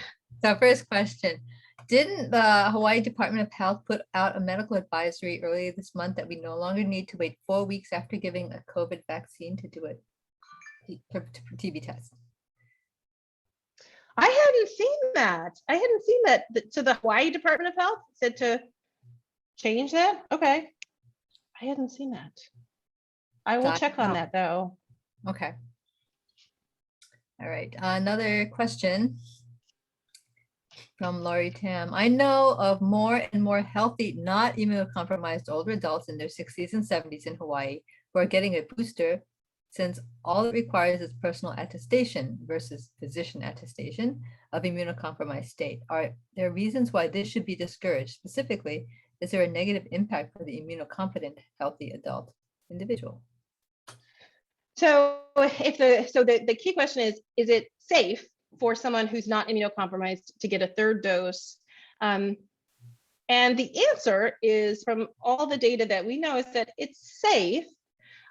So first question, didn't the Hawaii Department of Health put out a medical advisory earlier this month that we no longer need to wait 4 weeks after giving a COVID vaccine to do a TB test?
I hadn't seen that. So the Hawaii Department of Health said to change that? Okay. I hadn't seen that. I will check on that though.
Okay. All right. Another question from Laurie Tam. I know of more and more healthy, not immunocompromised older adults in their 60s and 70s in Hawaii who are getting a booster, since all it requires is personal attestation versus physician attestation of immunocompromised state. Are there reasons why this should be discouraged? Specifically, is there a negative impact for the immunocompetent healthy adult individual?
So the key question is it safe for someone who's not immunocompromised to get a third dose? And the answer is, from all the data that we know, is that it's safe.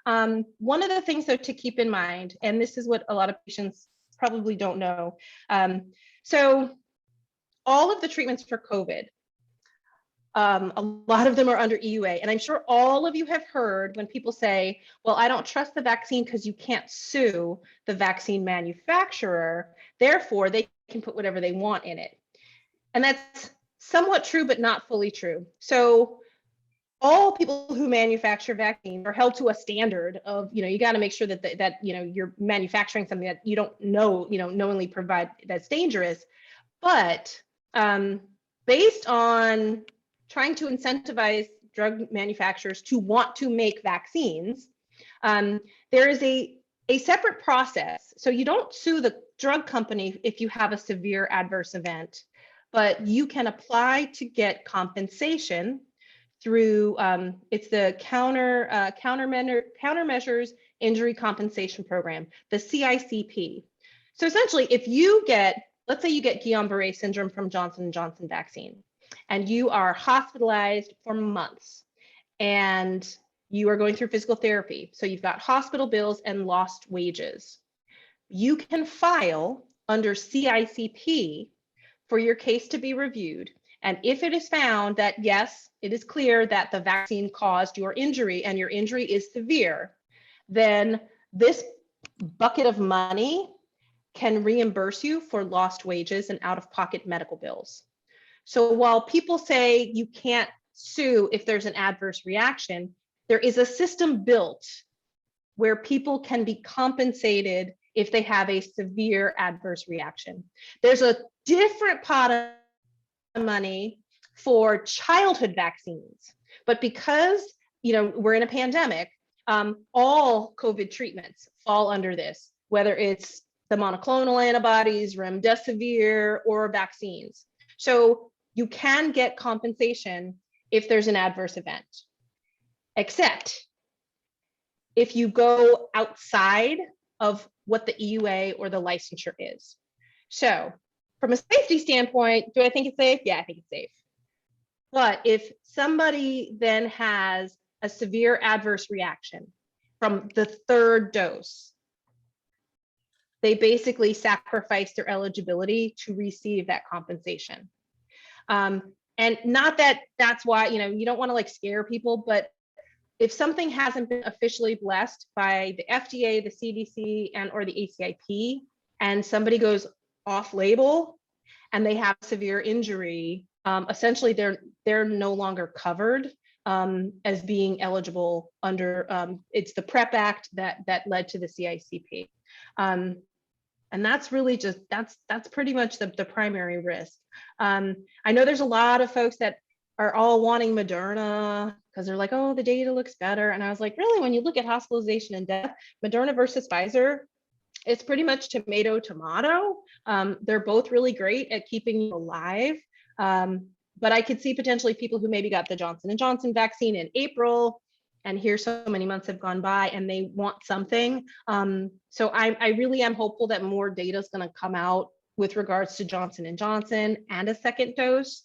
One of the things though to keep in mind, and this is what a lot of patients probably don't know. So all of the treatments for COVID, a lot of them are under EUA. And I'm sure all of you have heard when people say, well, I don't trust the vaccine because you can't sue the vaccine manufacturer. Therefore, they can put whatever they want in it. And that's somewhat true, but not fully true. So all people who manufacture vaccines are held to a standard of, you got to make sure that you're manufacturing something that you don't know, knowingly provide that's dangerous. But based on trying to incentivize drug manufacturers to want to make vaccines, there is a separate process. So you don't sue the drug company if you have a severe adverse event, but you can apply to get compensation through it's the Countermeasures Injury Compensation Program, the CICP. So essentially, if you get, let's say you get Guillain-Barré syndrome from Johnson & Johnson vaccine, and you are hospitalized for months and you are going through physical therapy, so you've got hospital bills and lost wages, you can file under CICP for your case to be reviewed. And if it is found that, yes, it is clear that the vaccine caused your injury and your injury is severe, then this bucket of money can reimburse you for lost wages and out-of-pocket medical bills. So while people say you can't sue if there's an adverse reaction, there is a system built where people can be compensated if they have a severe adverse reaction. There's a different pot of money for childhood vaccines, but because we're in a pandemic, all COVID treatments fall under this, whether it's the monoclonal antibodies, remdesivir, or vaccines. So you can get compensation if there's an adverse event, except if you go outside of what the EUA or the licensure is. So from a safety standpoint, do I think it's safe? Yeah, I think it's safe. But if somebody then has a severe adverse reaction from the third dose, they basically sacrifice their eligibility to receive that compensation. And not that that's why, you don't want to like scare people, but if something hasn't been officially blessed by the FDA, the CDC, and or the ACIP, and somebody goes off label and they have severe injury, essentially they're no longer covered as being eligible under, it's the PrEP Act that led to the CICP. And that's really just, that's pretty much the primary risk. I know there's a lot of folks that are all wanting Moderna because they're like, oh, the data looks better. And I was like, really, when you look at hospitalization and death, Moderna versus Pfizer, it's pretty much tomato, tomato. They're both really great at keeping you alive. But I could see potentially people who maybe got the Johnson & Johnson vaccine in April, and here so many months have gone by and they want something. So I really am hopeful that more data is going to come out with regards to Johnson & Johnson and a second dose,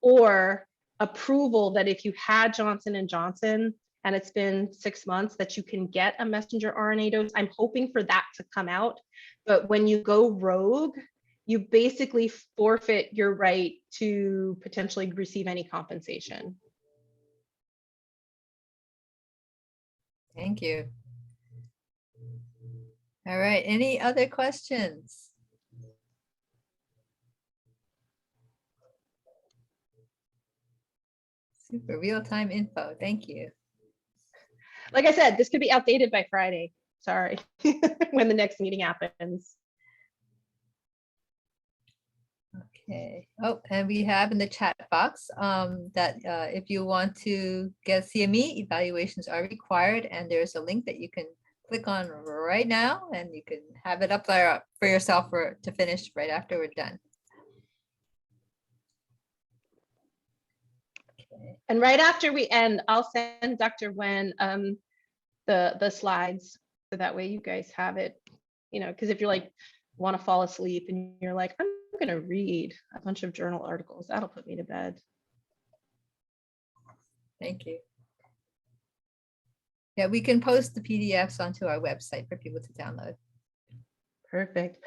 or approval that if you had Johnson & Johnson and it's been 6 months that you can get a messenger RNA dose. I'm hoping for that to come out. But when you go rogue, you basically forfeit your right to potentially receive any compensation.
Thank you. All right, any other questions? Super real-time info, thank you.
Like I said, this could be outdated by Friday. Sorry, when the next meeting happens.
Okay. Oh, and we have in the chat box that if you want to get CME, evaluations are required, and there's a link that you can click on right now, and you can have it up there for yourself to finish right after we're done. Okay.
And right after we end, I'll send Dr. Wen the slides, so that way you guys have it, because if you're like, want to fall asleep and you're like, I'm going to read a bunch of journal articles, that'll put me to bed.
Thank you. Yeah, we can post the PDFs onto our website for people to download.
Perfect.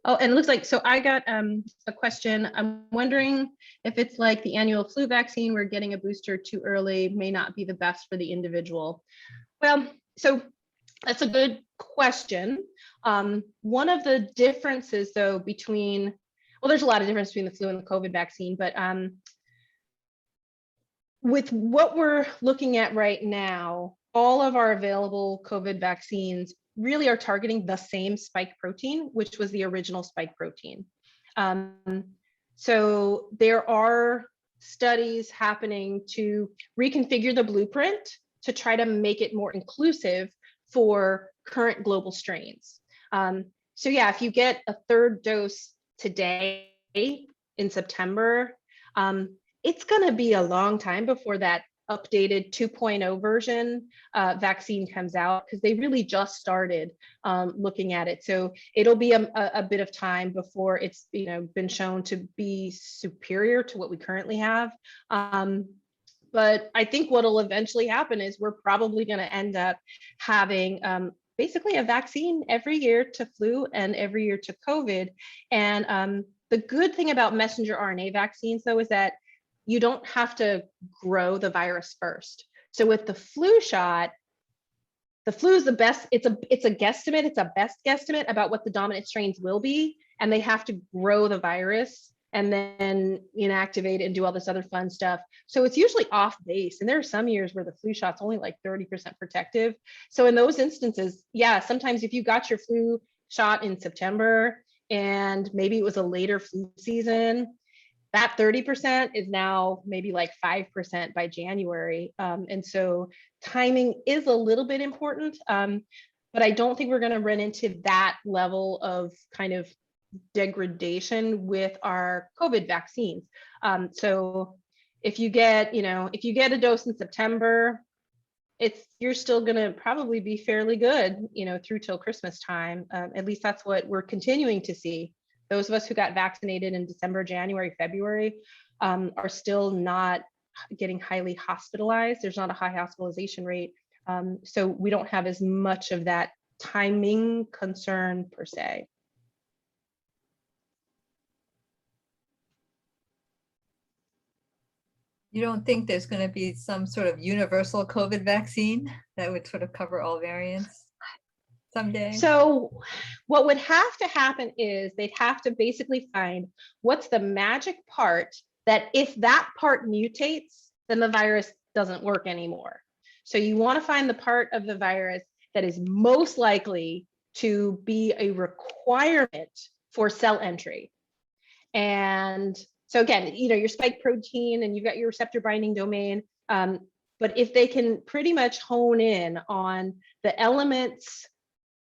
Oh, and it looks like, so I got a question. I'm wondering if it's like the annual flu vaccine, where getting a booster too early may not be the best for the individual. Well, so that's a good question. One of the differences though between, well, there's a lot of difference between the flu and the COVID vaccine, but with what we're looking at right now, all of our available COVID vaccines really are targeting the same spike protein, which was the original spike protein. So there are studies happening to reconfigure the blueprint to try to make it more inclusive for current global strains. So yeah, if you get a third dose today in September, it's gonna be a long time before that updated 2.0 version vaccine comes out, because they really just started looking at it. So it'll be a bit of time before it's been shown to be superior to what we currently have. But I think what'll eventually happen is we're probably going to end up having basically a vaccine every year to flu and every year to COVID. And the good thing about messenger RNA vaccines, though, is that you don't have to grow the virus first. So with the flu shot, the flu is the best. It's a guesstimate. It's a best guesstimate about what the dominant strains will be, and they have to grow the virus and then inactivate and do all this other fun stuff. So it's usually off base. And there are some years where the flu shot's only like 30% protective. So in those instances, yeah, sometimes if you got your flu shot in September and maybe it was a later flu season, that 30% is now maybe like 5% by January. And so timing is a little bit important, but I don't think we're going to run into that level of kind of degradation with our COVID vaccines. So if you get a dose in September, you're still going to probably be fairly good, through till Christmas time. At least that's what we're continuing to see. Those of us who got vaccinated in December, January, February are still not getting highly hospitalized. There's not a high hospitalization rate. So we don't have as much of that timing concern per se.
You don't think there's going to be some sort of universal COVID vaccine that would sort of cover all variants someday?
So what would have to happen is they'd have to basically find what's the magic part that if that part mutates, then the virus doesn't work anymore. So you want to find the part of the virus that is most likely to be a requirement for cell entry. And so again, your spike protein and you've got your receptor binding domain. But if they can pretty much hone in on the elements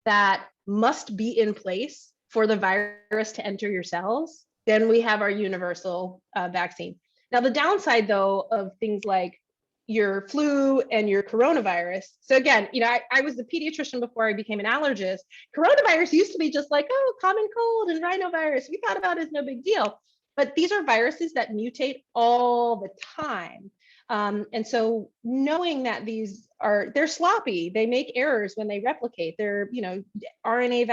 that must be in place for the virus to enter your cells, then we have our universal vaccine. Now, the downside, though, of things like your flu and your coronavirus. So again, I was a pediatrician before I became an allergist. Coronavirus used to be just like, oh, common cold and rhinovirus. We thought about it as no big deal. But these are viruses that mutate all the time. And so knowing that they're sloppy, they make errors when they replicate. They're, RNA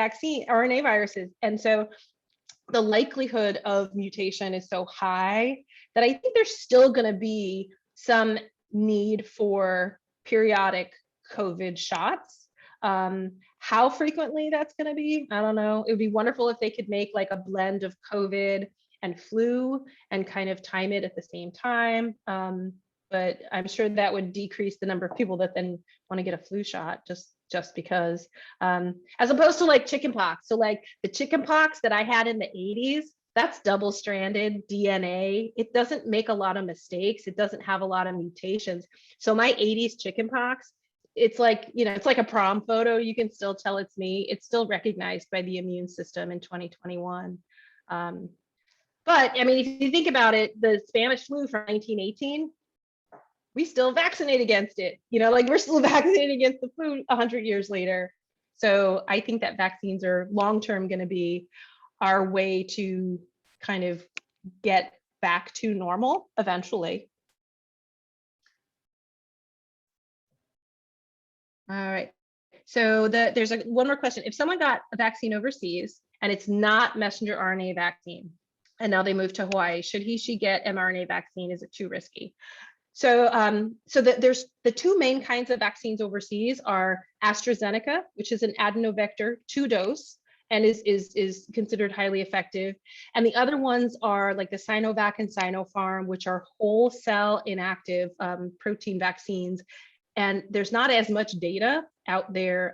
viruses. And so the likelihood of mutation is so high that I think there's still going to be some need for periodic COVID shots. How frequently that's going to be, I don't know. It would be wonderful if they could make like a blend of COVID and flu and kind of time it at the same time. But I'm sure that would decrease the number of people that then want to get a flu shot just because, as opposed to like chickenpox. So like the chickenpox that I had in the 80s, that's double-stranded DNA. It doesn't make a lot of mistakes. It doesn't have a lot of mutations. So my 80s chickenpox, it's like, it's like a prom photo. You can still tell it's me. It's still recognized by the immune system in 2021. But I mean, if you think about it, the Spanish flu from 1918, we still vaccinate against it. We're still vaccinated against the flu 100 years later. So I think that vaccines are long-term going to be our way to kind of get back to normal eventually. All right. So there's one more question. If someone got a vaccine overseas and it's not messenger RNA vaccine, and now they move to Hawaii, should she get mRNA vaccine? Is it too risky? So, there's the two main kinds of vaccines overseas are AstraZeneca, which is an adenovector 2-dose and is considered highly effective. And the other ones are like the Sinovac and Sinopharm, which are whole cell inactive protein vaccines. And there's not as much data out there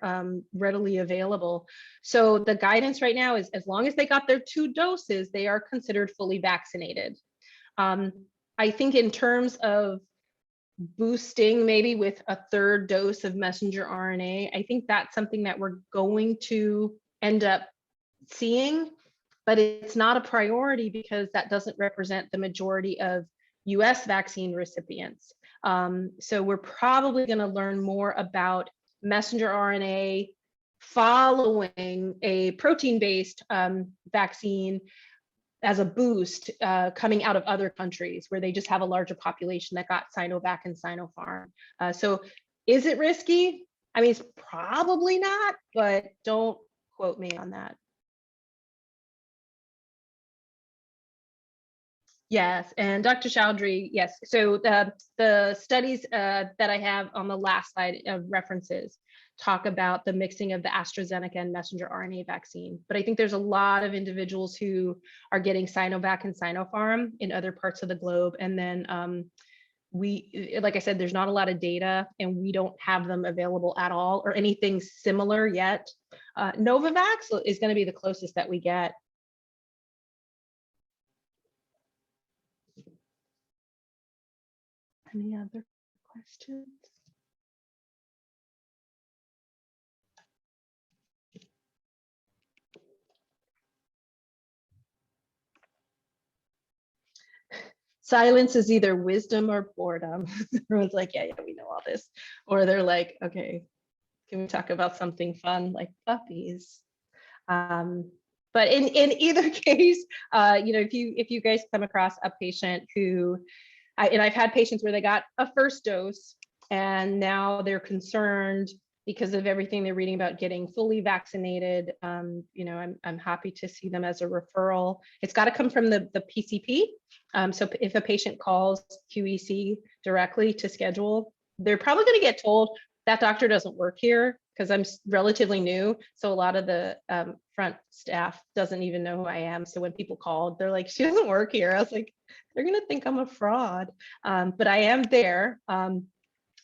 readily available. So the guidance right now is as long as they got their 2 doses, they are considered fully vaccinated. I think in terms of boosting maybe with a 3rd dose of messenger RNA, I think that's something that we're going to end up seeing, but it's not a priority because that doesn't represent the majority of US vaccine recipients. So we're probably going to learn more about messenger RNA following a protein-based vaccine as a boost coming out of other countries where they just have a larger population that got Sinovac and Sinopharm. So is it risky? I mean, it's probably not, but don't quote me on that. Yes, and Dr. Chowdhury, yes. So the studies that I have on the last slide of references talk about the mixing of the AstraZeneca and messenger RNA vaccine. But I think there's a lot of individuals who are getting Sinovac and Sinopharm in other parts of the globe. And then like I said, there's not a lot of data and we don't have them available at all or anything similar yet. Novavax is going to be the closest that we get. Any other questions? Silence is either wisdom or boredom. Everyone's like, yeah, we know all this. Or they're like, okay, can we talk about something fun like puppies? But in either case, if you guys come across a patient who, and I've had patients where they got a first dose and now they're concerned because of everything they're reading about getting fully vaccinated. I'm happy to see them as a referral. It's got to come from the PCP. So if a patient calls QEC directly to schedule, they're probably going to get told that doctor doesn't work here because I'm relatively new. So a lot of the front staff doesn't even know who I am. So when people called, they're like, she doesn't work here. I was like, they're going to think I'm a fraud. But I am there.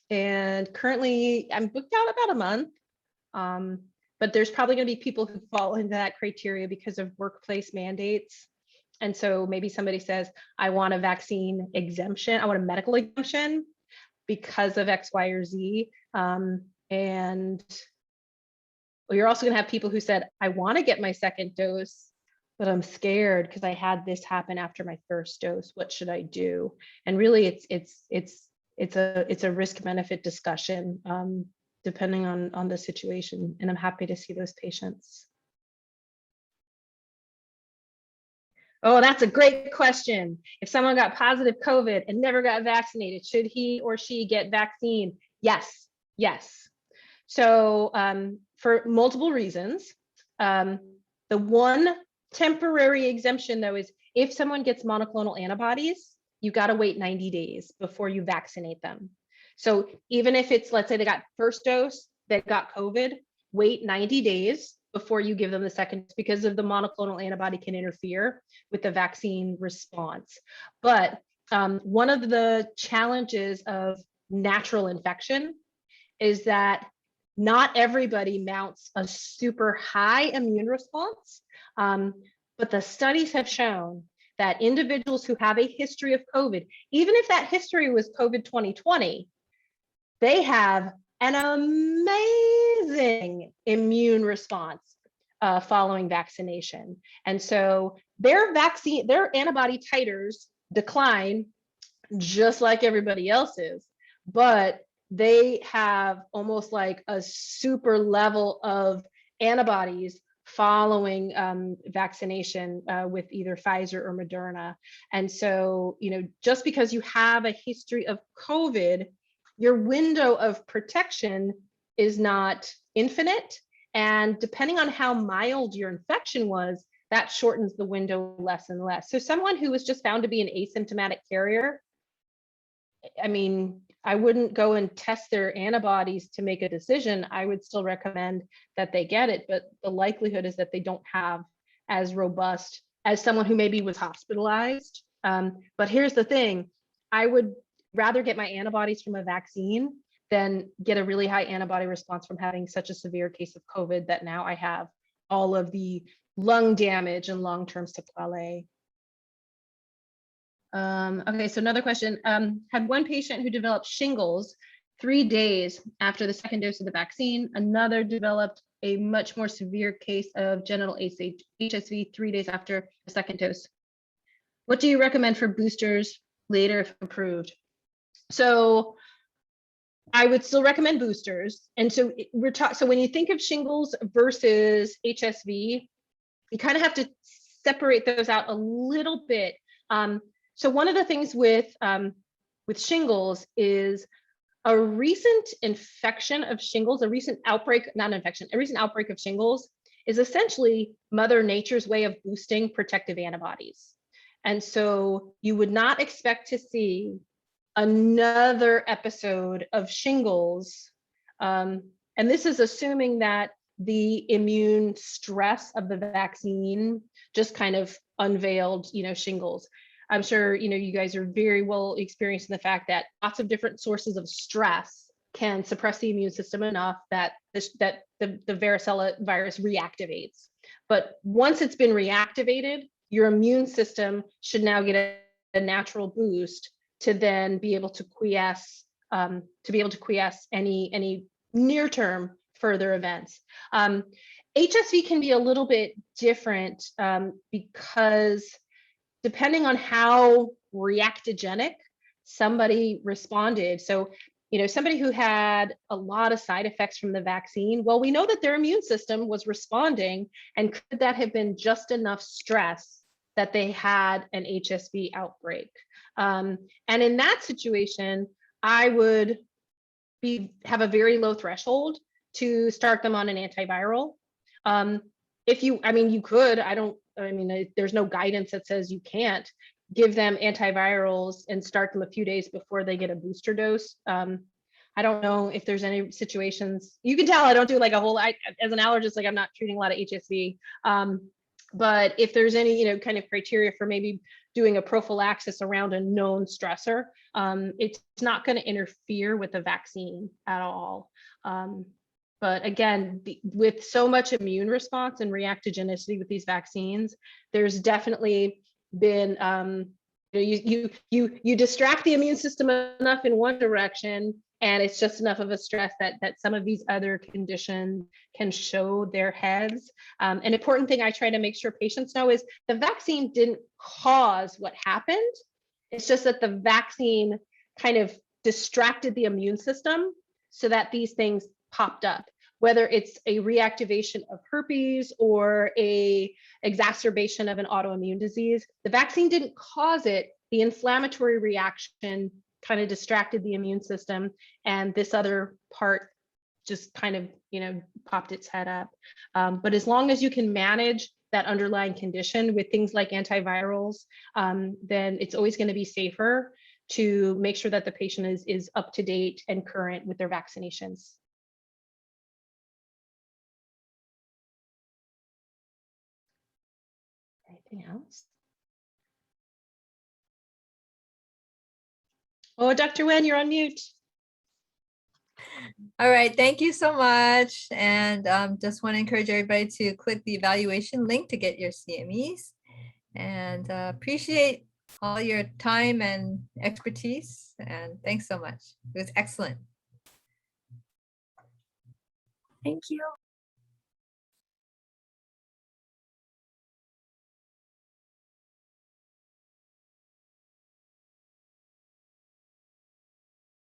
And currently I'm booked out about a month. But there's probably going to be people who fall into that criteria because of workplace mandates. And so maybe somebody says, I want a vaccine exemption. I want a medical exemption because of X, Y, or Z. And you're also going to have people who said, I want to get my second dose, but I'm scared because I had this happen after my first dose. What should I do? And really, it's a risk benefit discussion depending on the situation. And I'm happy to see those patients. Oh, that's a great question. If someone got positive COVID and never got vaccinated, should he or she get vaccine? Yes, yes. So for multiple reasons, the one temporary exemption though is if someone gets monoclonal antibodies, you got to wait 90 days before you vaccinate them. So even if it's, let's say they got first dose, they got COVID, wait 90 days before you give them the second, because of the monoclonal antibody can interfere with the vaccine response. But one of the challenges of natural infection is that not everybody mounts a super high immune response. But the studies have shown that individuals who have a history of COVID, even if that history was COVID 2020, they have an amazing immune response following vaccination. And so their antibody titers decline just like everybody else's, but they have almost like a super level of antibodies following vaccination with either Pfizer or Moderna. And so, just because you have a history of COVID, your window of protection is not infinite. And depending on how mild your infection was, that shortens the window less and less. So someone who was just found to be an asymptomatic carrier, I mean, I wouldn't go and test their antibodies to make a decision. I would still recommend that they get it, but the likelihood is that they don't have as robust as someone who maybe was hospitalized. But here's the thing, I would rather get my antibodies from a vaccine than get a really high antibody response from having such a severe case of COVID that now I have all of the lung damage and long-term sequelae. Okay, so another question. Had one patient who developed shingles 3 days after the second dose of the vaccine. Another developed a much more severe case of genital HSV 3 days after the second dose. What do you recommend for boosters later if approved? So I would still recommend boosters. And so so when you think of shingles versus HSV, you kind of have to separate those out a little bit. So one of the things with shingles is a recent infection of shingles, a recent outbreak, not an infection, a recent outbreak of shingles is essentially Mother Nature's way of boosting protective antibodies. And so you would not expect to see another episode of shingles. And this is assuming that the immune stress of the vaccine just kind of unveiled, shingles. I'm sure, you guys are very well experienced in the fact that lots of different sources of stress can suppress the immune system enough that the varicella virus reactivates. But once it's been reactivated, your immune system should now get a natural boost to then be able to quiesce any near-term further events. HSV can be a little bit different because depending on how reactogenic somebody responded. So, somebody who had a lot of side effects from the vaccine, well, we know that their immune system was responding, and could that have been just enough stress that they had an HSV outbreak? And in that situation, I would have a very low threshold to start them on an antiviral. You could, there's no guidance that says you can't give them antivirals and start them a few days before they get a booster dose. I don't know if there's any situations, you can tell I don't do like as an allergist, like I'm not treating a lot of HSV. But if there's any, kind of criteria for maybe doing a prophylaxis around a known stressor, it's not going to interfere with the vaccine at all. But again, with so much immune response and reactogenicity with these vaccines, there's definitely been, you distract the immune system enough in one direction, and it's just enough of a stress that some of these other conditions can show their heads. An important thing I try to make sure patients know is the vaccine didn't cause what happened. It's just that the vaccine kind of distracted the immune system so that these things popped up, whether it's a reactivation of herpes or a exacerbation of an autoimmune disease. The vaccine didn't cause it. The inflammatory reaction kind of distracted the immune system, and this other part just kind of, popped its head up. But as long as you can manage that underlying condition with things like antivirals, then it's always going to be safer to make sure that the patient is up to date and current with their vaccinations. Anything else? Oh, Dr. Wen, you're on mute.
All right, thank you so much. And just want to encourage everybody to click the evaluation link to get your CMEs. And appreciate all your time and expertise. And thanks so much. It was excellent.
Thank you.